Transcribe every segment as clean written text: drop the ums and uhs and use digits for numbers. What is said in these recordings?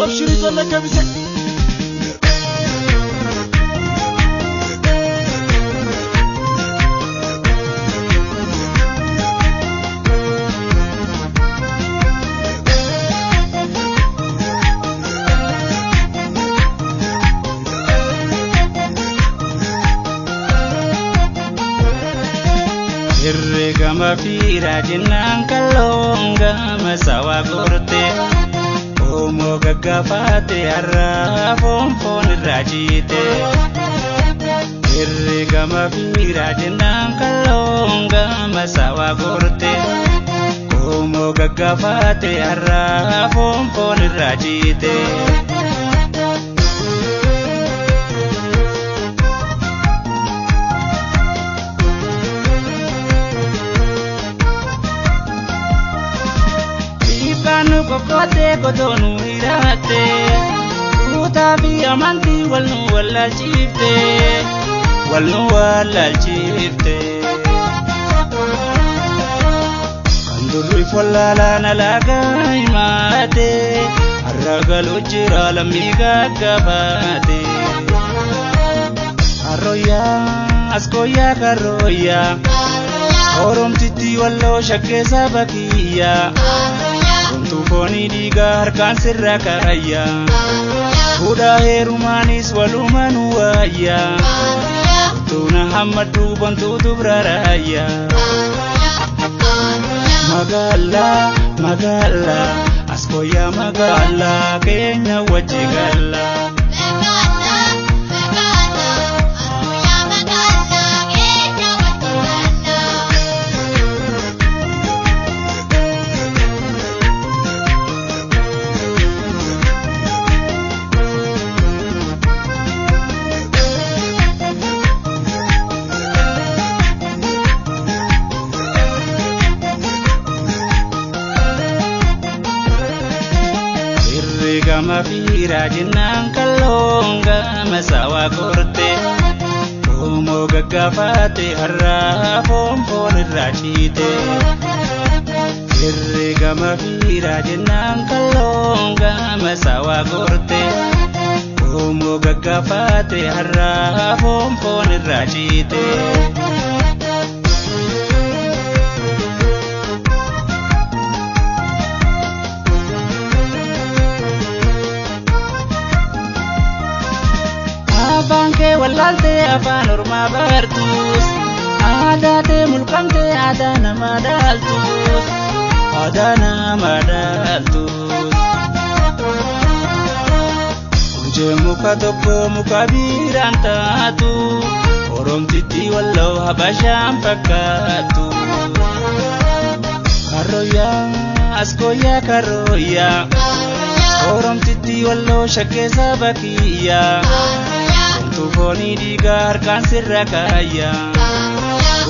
أبشري تلك بسك Irregama fira jenang kalonga masawa korte Omo gaggafate arra fonfon rajite Irregama fira jenang kalonga masawa korte Omo gaggafate arra fonfon rajite Kokote kotonu irate Utabi amanti walnu walal chifte Walnu walal chifte Kandurri follala nalaga imate Arragalu jira lamiga gabate Arroya askoya karroya Orom titi wallo shakke sabakiya Tufoni diga harkan sirra kaya Huda herumanis walumanu waya Tuna hamadu bantu tubraraya Magala, magala Askoya magala Kenya wajigala Irregama fira jenang kalonga masawa korte Omo gaggafate harra fonfon rajite Irregama fira jenang kalonga masawa korte Omo gaggafate harra fonfon rajite Bangke walalte afan orma bartus Adate mulkamte adana madaltus Adana madaltus Kunje muka toko muka birantatu Orom titi wallo habasham pakatu Karroya askoya karroya Orom titi wallo shakke sabakiya Tufoni diga harkan sirra kaya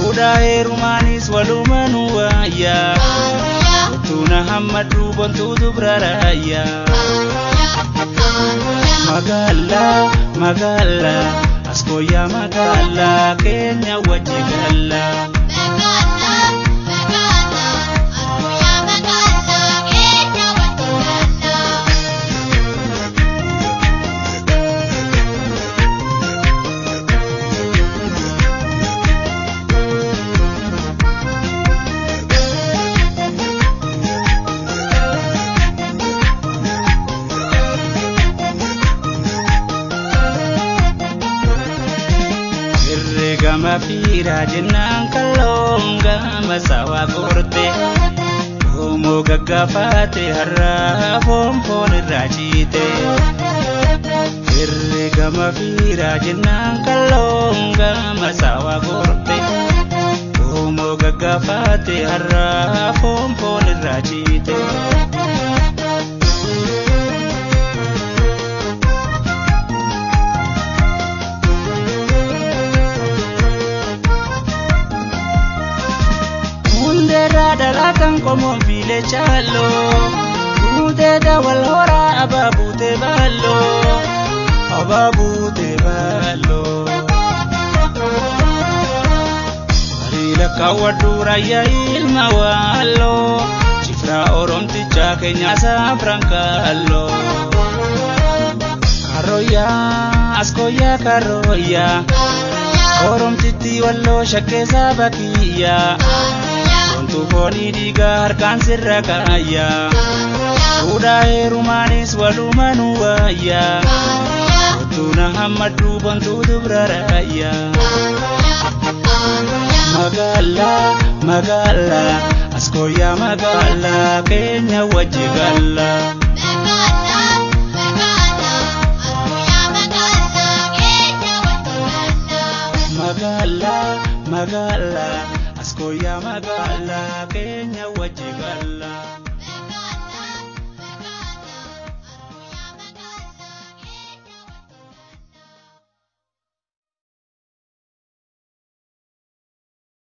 Uda herumanis walumanu waya Tuna hamadu bantu tubraraya Magala, magala Askoya magala Kenya wajigala Irregama fira jenang kalonga masawa korte Omo gaggafate harra fonfon rajite Irregama fira jenang kalonga masawa korte Omo gaggafate harra fonfon rajite Dalatan como file chalo Ude da walhora ababute ballo Ababute ballo Marila kawadura ya ilma walo Cifra oromticha Kenya sa francalo Karoya askoya karoya Oromtitti walloo shakkeessa bakiyya Wantu fooni dhiigaa harkaan sirra kaayya Fuudhaa heerumaanis walumaan wayya Wattuuna hammadhu bontuutu bira raayya Magala askoya magala keenya wajji galla Magala askoya magala keenya wajji galla